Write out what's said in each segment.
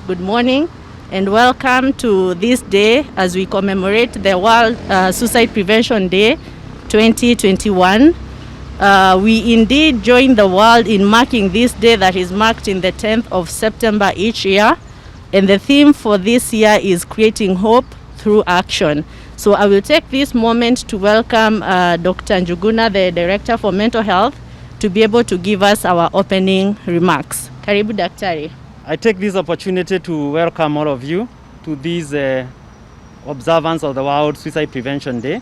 Good morning and welcome to this day as we commemorate the World Suicide Prevention Day 2021. We indeed join the world in marking this day that is marked in the 10th of September each year. And the theme for this year is creating hope through action. So I will take this moment to welcome Dr. NJUGUNA, the Director for Mental Health, to be able to give us our opening remarks. Karibu Daktari. I take this opportunity to welcome all of you to this observance of the World Suicide Prevention Day.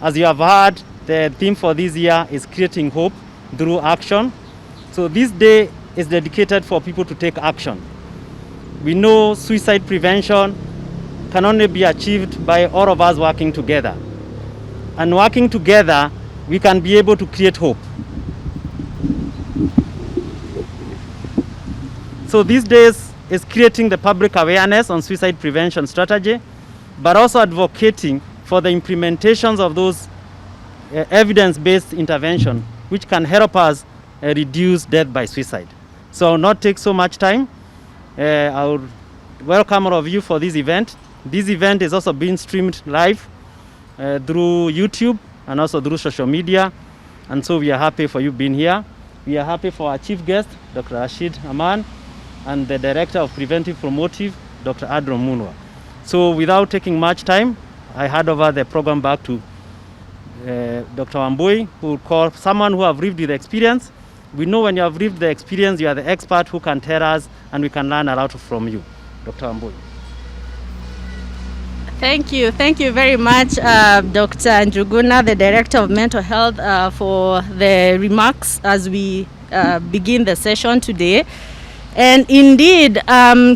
As you have heard, the theme for this year is creating hope through action. So this day is dedicated for people to take action. We know suicide prevention can only be achieved by all of us working together. And working together, we can be able to create hope. So these days is creating the public awareness on suicide prevention strategy, but also advocating for the implementations of those evidence-based intervention which can help us reduce death by suicide. So I will not take so much time. I will welcome all of you for this event. This event is also being streamed live through YouTube and also through social media. And so we are happy for you being here. We are happy for our chief guest, Dr. RASHID AMAN, and the Director of Preventive Promotive, Dr. MULWA. So without taking much time, I hand over the program back to Dr. WAMBUI, who will call someone who have lived with the experience. We know when you have lived the experience, you are the expert who can tell us and we can learn a lot from you. Dr. WAMBUI. Thank you very much, Dr. NJUGUNA, the Director of Mental Health, for the remarks as we begin the session today. And indeed,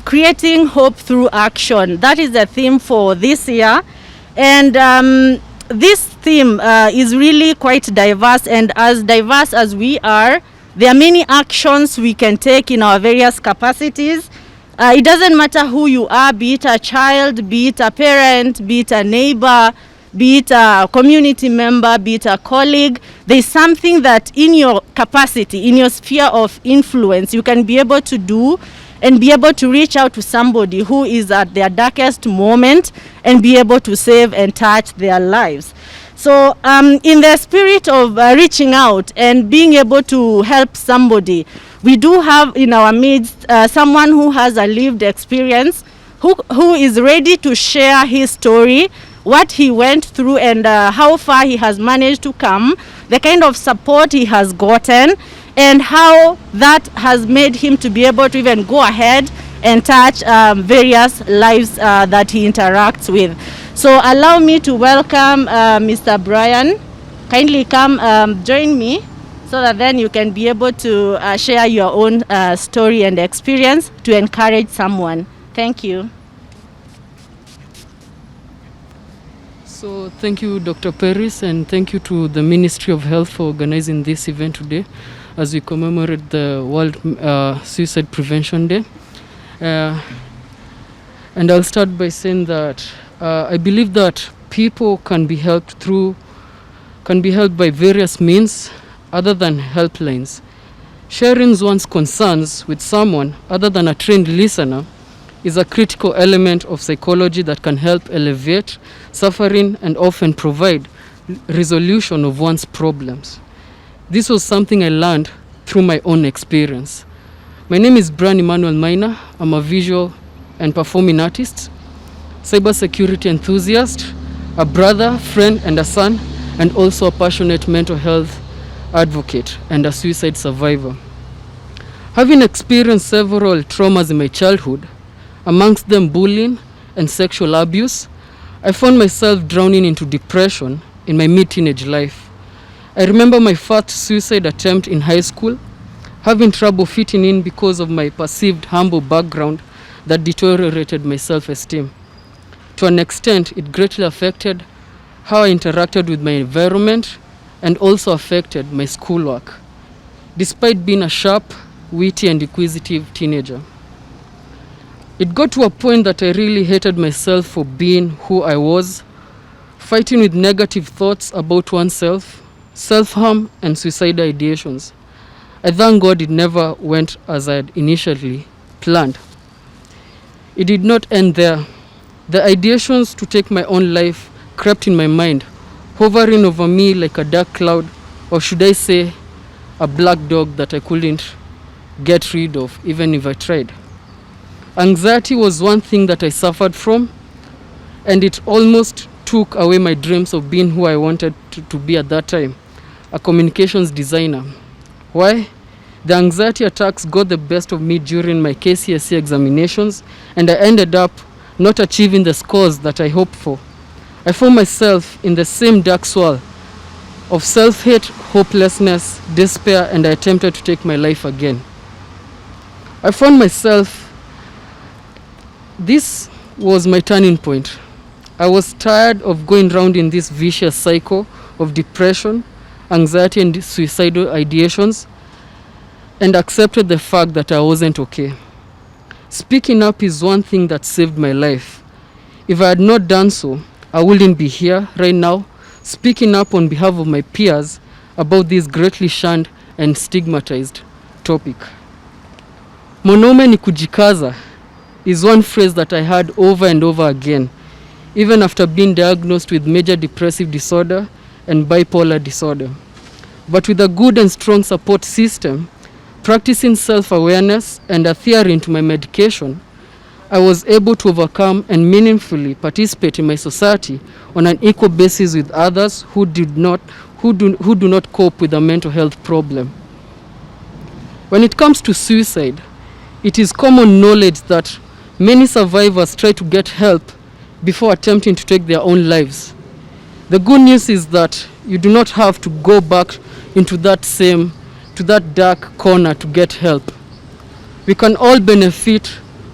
creating hope through action, that is the theme for this year. And this theme is really quite diverse, and as diverse as we are, there are many actions we can take in our various capacities. It doesn't matter who you are, be it a child, be it a parent, be it a neighbor, be it a community member, be it a colleague. There's something that in your capacity, in your sphere of influence, you can be able to do and be able to reach out to somebody who is at their darkest moment and be able to save and touch their lives. So in the spirit of reaching out and being able to help somebody, we do have in our midst someone who has a lived experience, who is ready to share his story, what he went through and how far he has managed to come, the kind of support he has gotten, and how that has made him to be able to even go ahead and touch various lives that he interacts with. So allow me to welcome Mr. Brian. Kindly come join me so that then you can be able to share your own story and experience to encourage someone. Thank you. So thank you, Dr. PERIS, and thank you to the Ministry of Health for organizing this event today as we commemorate the World Suicide Prevention Day. And I'll start by saying that I believe that people can be helped by various means other than helplines. Sharing one's concerns with someone other than a trained listener is a critical element of psychology that can help alleviate suffering and often provide resolution of one's problems. This was something I learned through my own experience. My name is MAINA. I'm a visual and performing artist, cybersecurity enthusiast, a brother, friend, and a son, and also a passionate mental health advocate and a suicide survivor. Having experienced several traumas in my childhood, amongst them bullying and sexual abuse, I found myself drowning into depression in my mid-teenage life. I remember my first suicide attempt in high school, having trouble fitting in because of my perceived humble background that deteriorated my self-esteem. To an extent, it greatly affected how I interacted with my environment and also affected my schoolwork, despite being a sharp, witty, and inquisitive teenager. It got to a point that I really hated myself for being who I was, fighting with negative thoughts about oneself, self-harm, and suicidal ideations. I thank God it never went as I had initially planned. It did not end there. The ideations to take my own life crept in my mind, hovering over me like a dark cloud, or should I say, a black dog that I couldn't get rid of even if I tried. Anxiety was one thing that I suffered from, and it almost took away my dreams of being who I wanted to be at that time, a communications designer. Why? The anxiety attacks got the best of me during my KCSE examinations, and I ended up not achieving the scores that I hoped for. I found myself in the same dark swirl of self-hate, hopelessness, despair, and I attempted to take my life again. I found myself, this was my turning point. I was tired of going round in this vicious cycle of depression, anxiety, and suicidal ideations, and accepted the fact that I wasn't okay. Speaking up is one thing that saved my life. If I had not done so, I wouldn't be here right now, speaking up on behalf of my peers about this greatly shunned and stigmatized topic. Mwanaume ni kujikaza is one phrase that I heard over and over again, even after being diagnosed with major depressive disorder and bipolar disorder. But with a good and strong support system, practicing self-awareness and adhering to my medication, I was able to overcome and meaningfully participate in my society on an equal basis with others who do not cope with a mental health problem. When it comes to suicide, it is common knowledge that many survivors try to get help before attempting to take their own lives. The good news is that you do not have to go back into that dark corner to get help. We can all benefit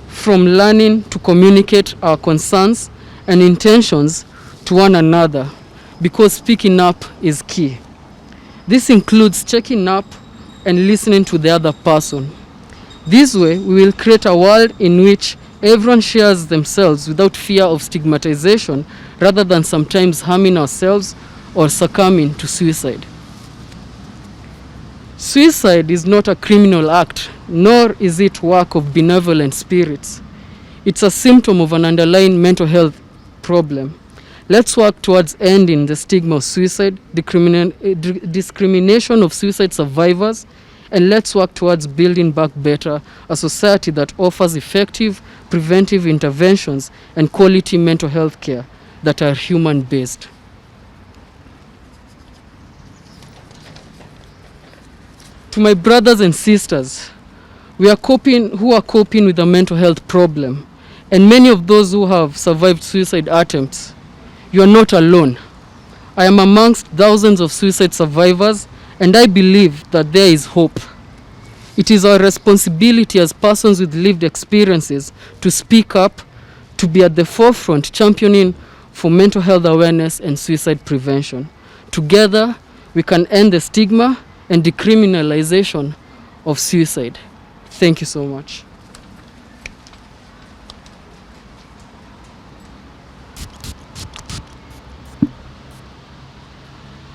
from learning to communicate our concerns and intentions to one another, because speaking up is key. This includes checking up and listening to the other person. This way, we will create a world in which everyone shares themselves without fear of stigmatization, rather than sometimes harming ourselves or succumbing to suicide. Suicide is not a criminal act, nor is it work of benevolent spirits. It's a symptom of an underlying mental health problem. Let's work towards ending the stigma of suicide, discrimination of suicide survivors, and let's work towards building back better a society that offers effective preventive interventions and quality mental health care that are human-based. To my brothers and sisters who are coping with a mental health problem, and many of those who have survived suicide attempts, you are not alone. I am amongst thousands of suicide survivors, and I believe that there is hope. It is our responsibility as persons with lived experiences to speak up, to be at the forefront championing for mental health awareness and suicide prevention. Together, we can end the stigma and decriminalization of suicide. Thank you so much.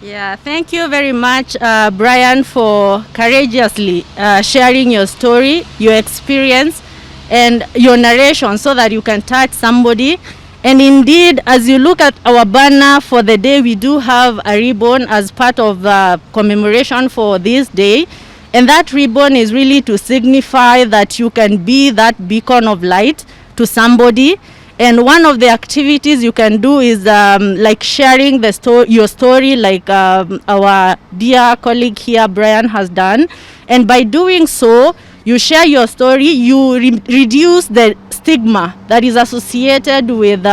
Yeah, thank you very much, Brian, for courageously sharing your story, your experience, and your narration so that you can touch somebody. And indeed, as you look at our banner for the day, we do have a ribbon as part of the commemoration for this day. And that ribbon is really to signify that you can be that beacon of light to somebody. And one of the activities you can do is like sharing the your story, like our dear colleague here, Brian, has done. And by doing so, you share your story, you reduce the stigma that is associated with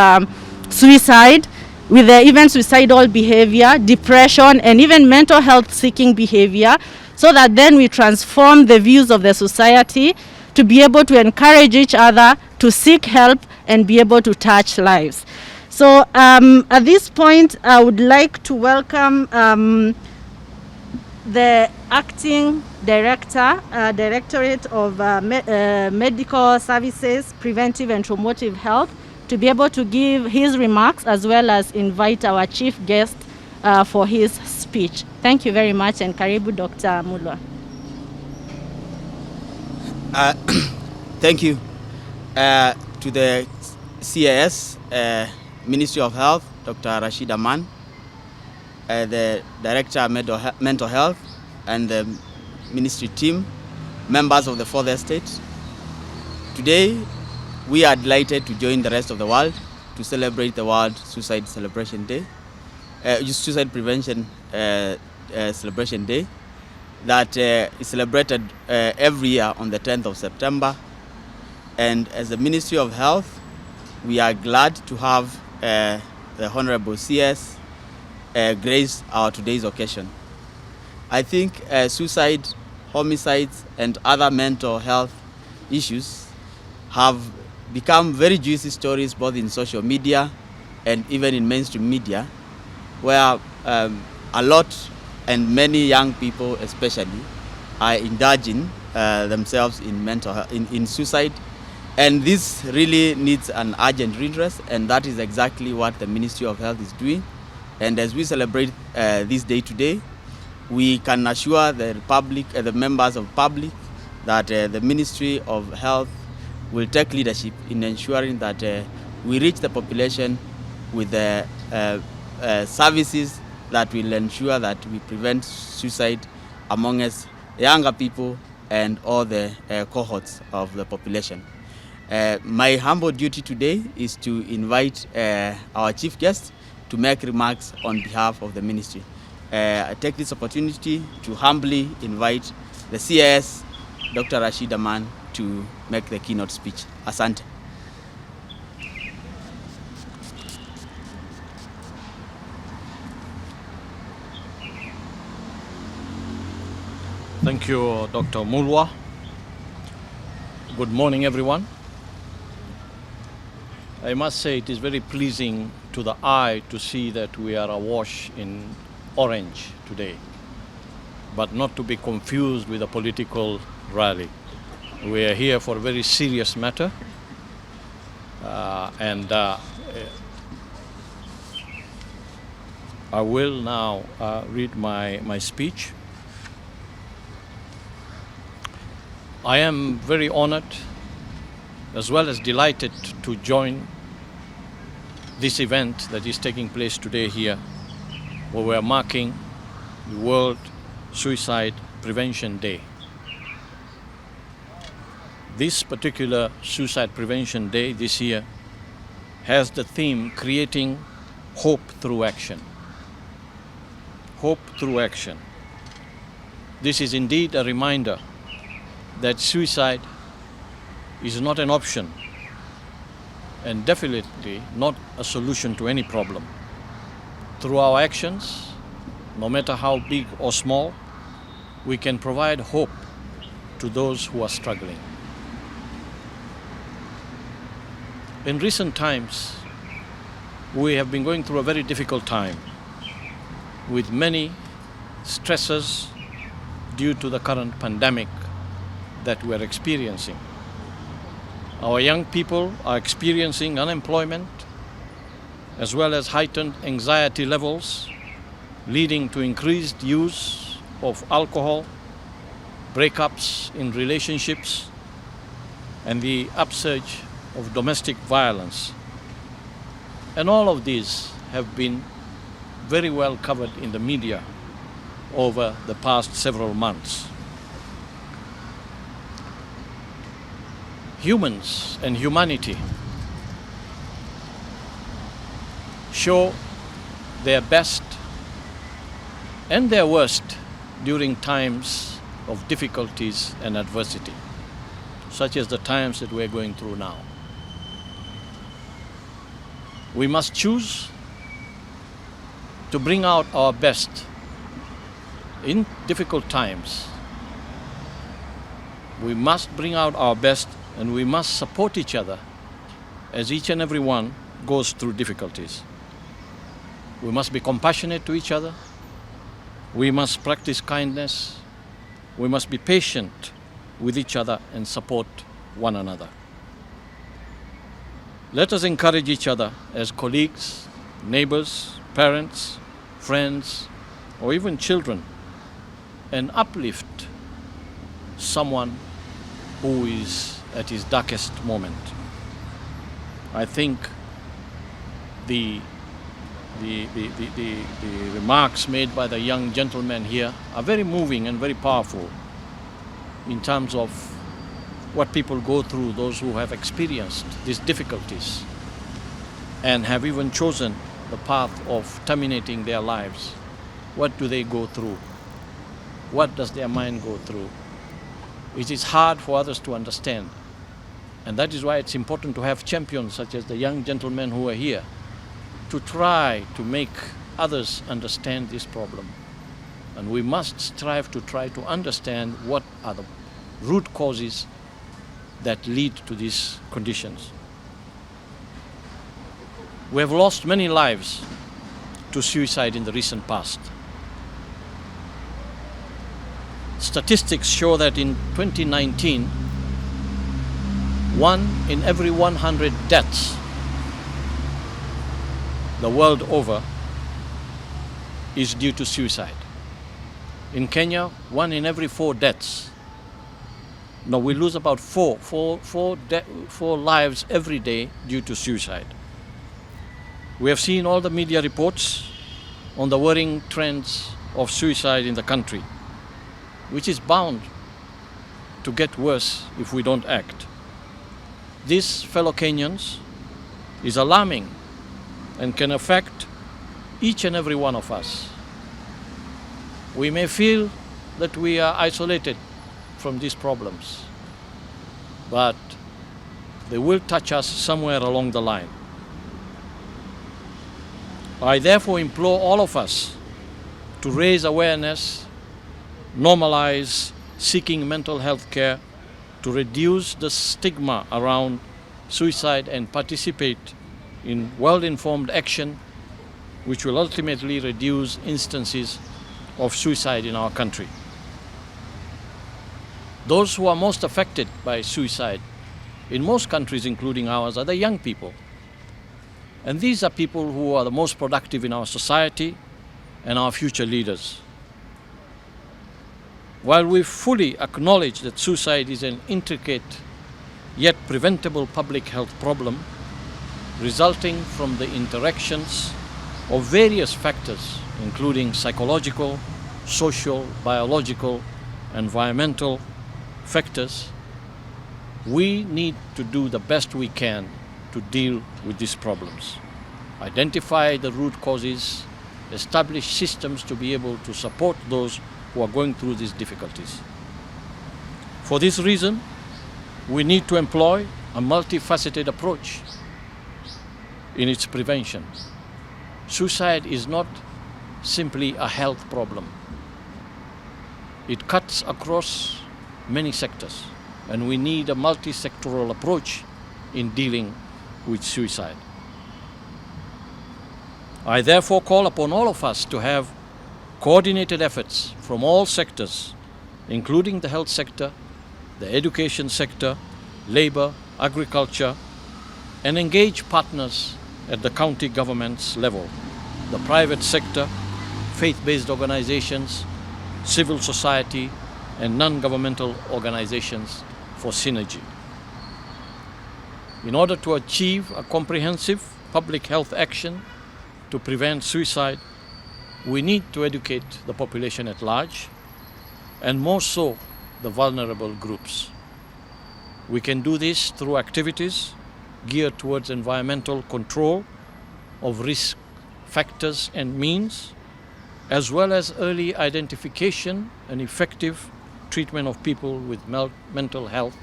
suicide, with even suicidal behavior, depression, and even mental health seeking behavior, so that then we transform the views of the society to be able to encourage each other to seek help and be able to touch lives. So at this point, I would like to welcome the acting director, Directorate of Medical Services, Preventive and Promotive Health, to be able to give his remarks as well as invite our chief guest for his speech. Thank you very much, and karibu Dr. MULWA. Thank you. to the CAS, Ministry of Health, Dr. RASHID AMAN, the Director of Mental Health, and the ministry team, members of the Fourth Estate. Today, we are delighted to join the rest of the world to celebrate the World Suicide Celebration Day, Suicide Prevention Celebration Day, that is celebrated every year on the 10th of September. And as the Ministry of Health, we are glad to have the Honorable CS grace our today's occasion. I think suicide, homicides, and other mental health issues have become very juicy stories both in social media and even in mainstream media, where a lot and many young people especially are indulging themselves in mental health, in suicide. And this really needs an urgent redress, and that is exactly what the Ministry of Health is doing. And as we celebrate this day today, we can assure the public, the members of public, that the Ministry of Health will take leadership in ensuring that we reach the population with the services that will ensure that we prevent suicide among us, younger people and all the cohorts of the population. My humble duty today is to invite our chief guest to make remarks on behalf of the ministry. I take this opportunity to humbly invite the CIS, Dr. RASHID AMAN, to make the keynote speech. Asante. Thank you, Dr. MULWA. Good morning, everyone. I must say it is very pleasing to the eye to see that we are awash in orange today, but not to be confused with a political rally. We are here for a very serious matter, and I will now read my speech. I am very honored as well as delighted to join this event that is taking place today here, where we are marking the World Suicide Prevention Day. This particular Suicide Prevention Day this year has the theme creating hope through action. Hope through action. This is indeed a reminder that suicide is not an option and definitely not a solution to any problem. Through our actions, no matter how big or small, we can provide hope to those who are struggling. In recent times, we have been going through a very difficult time with many stresses due to the current pandemic that we are experiencing. Our young people are experiencing unemployment as well as heightened anxiety levels, leading to increased use of alcohol, breakups in relationships, and the upsurge of domestic violence. And all of these have been very well covered in the media over the past several months. Humans and humanity show their best and their worst during times of difficulties and adversity, such as the times that we're going through now. We must choose to bring out our best in difficult times. We must bring out our best, and we must support each other as each and every one goes through difficulties. We must be compassionate to each other. We must practice kindness. We must be patient with each other and support one another. Let us encourage each other as colleagues, neighbors, parents, friends, or even children, and uplift someone who is at his darkest moment. I think the remarks made by the young gentleman here are very moving and very powerful in terms of what people go through, those who have experienced these difficulties and have even chosen the path of terminating their lives. What do they go through? What does their mind go through? It is hard for others to understand. And that is why it's important to have champions such as the young gentlemen who are here to try to make others understand this problem. And we must strive to try to understand what are the root causes that lead to these conditions. We have lost many lives to suicide in the recent past. Statistics show that in 2019, 1 in every 100 deaths the world over is due to suicide. In Kenya, 1 in every 4 deaths. Now we lose about four lives every day due to suicide. We have seen all the media reports on the worrying trends of suicide in the country, which is bound to get worse if we don't act. This, fellow Kenyans, is alarming and can affect each and every one of us. We may feel that we are isolated from these problems, but they will touch us somewhere along the line. I therefore implore all of us to raise awareness, normalize seeking mental health care, to reduce the stigma around suicide and participate in well-informed action which will ultimately reduce instances of suicide in our country. Those who are most affected by suicide in most countries, including ours, are the young people. And these are people who are the most productive in our society and our future leaders. While we fully acknowledge that suicide is an intricate yet preventable public health problem resulting from the interactions of various factors, including psychological, social, biological, environmental factors, we need to do the best we can to deal with these problems. Identify the root causes, establish systems to be able to support those who are going through these difficulties. For this reason, we need to employ a multifaceted approach in its prevention. Suicide is not simply a health problem. It cuts across many sectors, and we need a multi-sectoral approach in dealing with suicide. I therefore call upon all of us to have coordinated efforts from all sectors, including the health sector, the education sector, labor, agriculture, and engage partners at the county government's level, the private sector, faith-based organizations, civil society, and non-governmental organizations for synergy. In order to achieve a comprehensive public health action to prevent suicide, we need to educate the population at large, and more so the vulnerable groups. We can do this through activities geared towards environmental control of risk factors and means, as well as early identification and effective treatment of people with mental health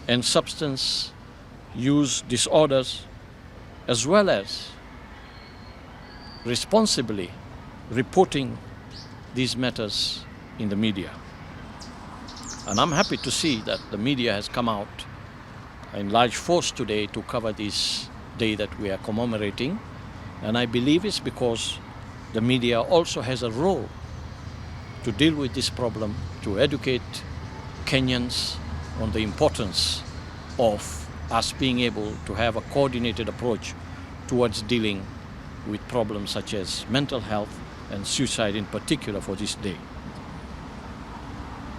and substance use disorders, as well as responsibly reporting these matters in the media. And I'm happy to see that the media has come out in large force today to cover this day that we are commemorating. And I believe it's because the media also has a role to deal with this problem, to educate Kenyans on the importance of us being able to have a coordinated approach towards dealing with problems such as mental health and suicide in particular for this day.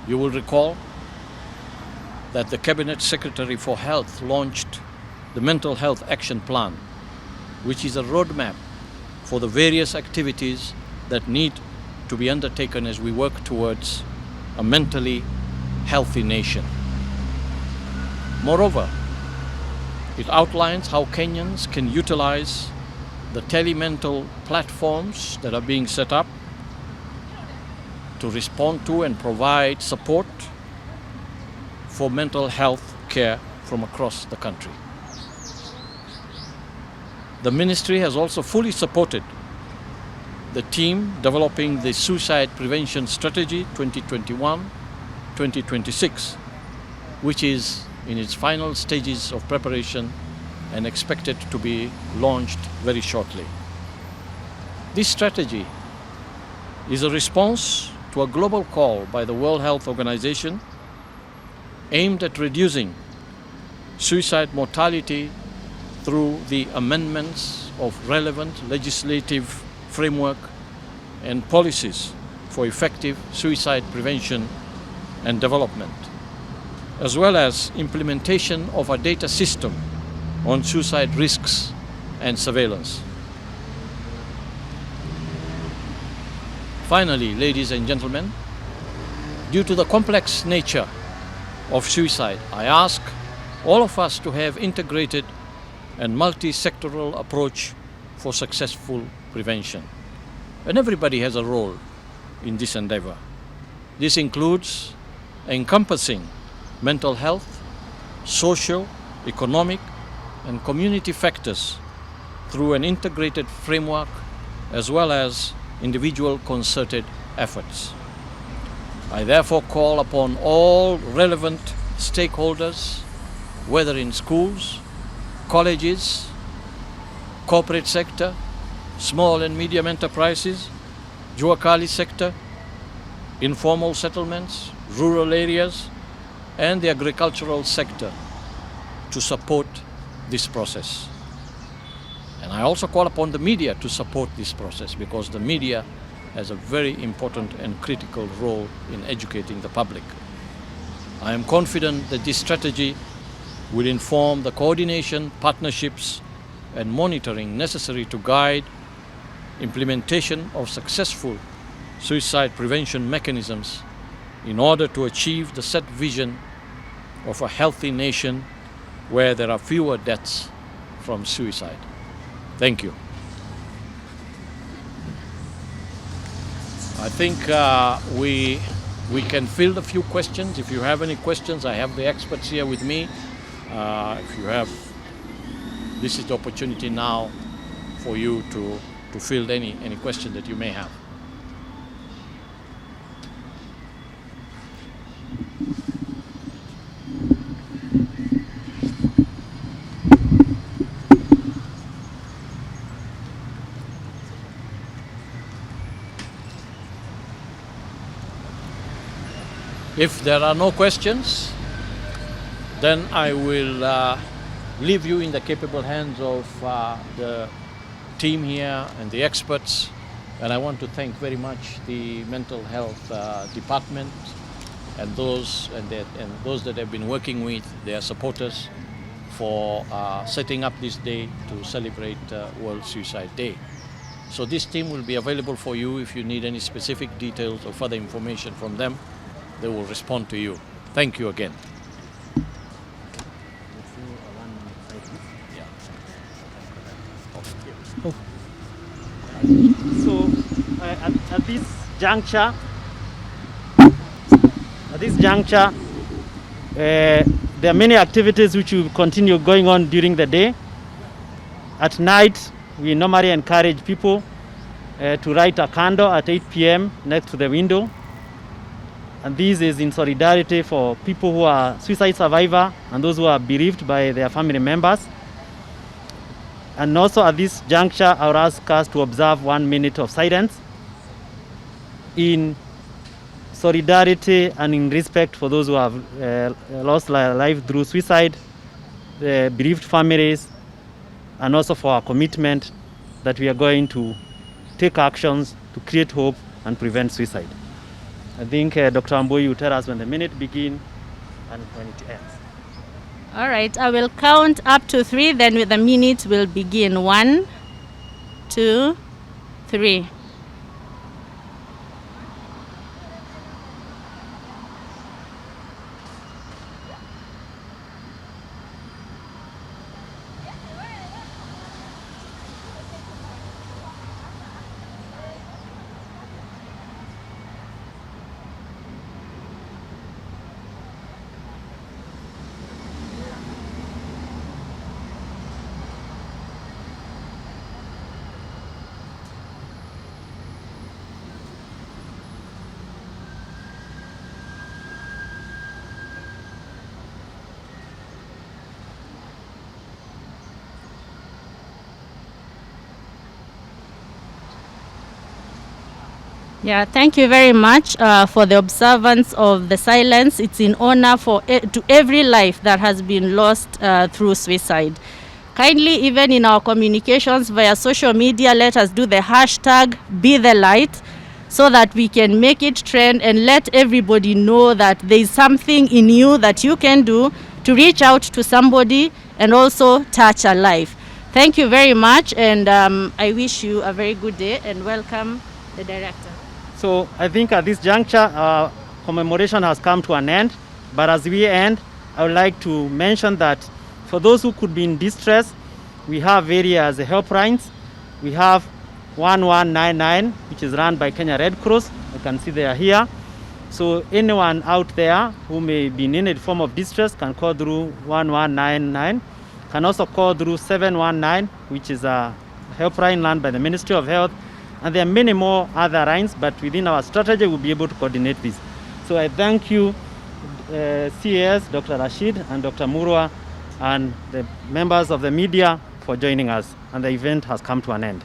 You will recall that the Cabinet Secretary for Health launched the Mental Health Action Plan, which is a roadmap for the various activities that need to be undertaken as we work towards a mentally healthy nation. Moreover, it outlines how Kenyans can utilize the telemental platforms that are being set up to respond to and provide support for mental health care from across the country. The ministry has also fully supported the team developing the Suicide Prevention Strategy 2021-2026, which is in its final stages of preparation and expected to be launched very shortly. This strategy is a response to a global call by the World Health Organization aimed at reducing suicide mortality through the amendments of relevant legislative framework and policies for effective suicide prevention and development, as well as implementation of a data system on suicide risks and surveillance. Finally, ladies and gentlemen, due to the complex nature of suicide, I ask all of us to have integrated and multi-sectoral approach for successful prevention. And everybody has a role in this endeavor. This includes encompassing mental health, social, economic, and community factors through an integrated framework as well as individual concerted efforts. I therefore call upon all relevant stakeholders, whether in schools, colleges, corporate sector, small and medium enterprises, Jua Kali sector, informal settlements, rural areas, and the agricultural sector to support this process. And I also call upon the media to support this process because the media has a very important and critical role in educating the public. I am confident that this strategy will inform the coordination, partnerships, and monitoring necessary to guide implementation of successful suicide prevention mechanisms in order to achieve the set vision of a healthy nation where there are fewer deaths from suicide. Thank you. I think we can field a few questions. If you have any questions, I have the experts here with me. If you have, this is the opportunity now for you to field any question that you may have. If there are no questions, then I will leave you in the capable hands of the team here and the experts. And I want to thank very much the mental health department and those that have been working with their supporters for setting up this day to celebrate World Suicide Day. So this team will be available for you if you need any specific details or further information from them. They will respond to you. Thank you again. So at this juncture, there are many activities which will continue going on during the day. At night, we normally encourage people to light a candle at 8 p.m. next to the window. And this is in solidarity for people who are suicide survivors and those who are bereaved by their family members. And also at this juncture, I would ask us to observe 1 minute of silence in solidarity and in respect for those who have lost their life through suicide, the bereaved families, and also for our commitment that we are going to take actions to create hope and prevent suicide. I think Dr. MULWA will tell us when the minute begins and when it ends. All right, I will count up to 3, then with the minute will begin. 1, 2, 3. Yeah, thank you very much for the observance of the silence. It's in honor to every life that has been lost through suicide. Kindly, even in our communications via social media, let us do the hashtag #BeTheLight so that we can make it trend and let everybody know that there is something in you that you can do to reach out to somebody and also touch a life. Thank you very much, and I wish you a very good day, and welcome the director. So I think at this juncture, commemoration has come to an end. But as we end, I would like to mention that for those who could be in distress, we have various helplines. We have 1199, which is run by Kenya Red Cross. You can see they are here. So anyone out there who may be in any form of distress can call through 1199. Can also call through 719, which is a helpline run by the Ministry of Health. And there are many more other lines, but within our strategy, we'll be able to coordinate this. So I thank you, CAS, Dr. Rashid and Dr. MULWA, and the members of the media for joining us. And the event has come to an end.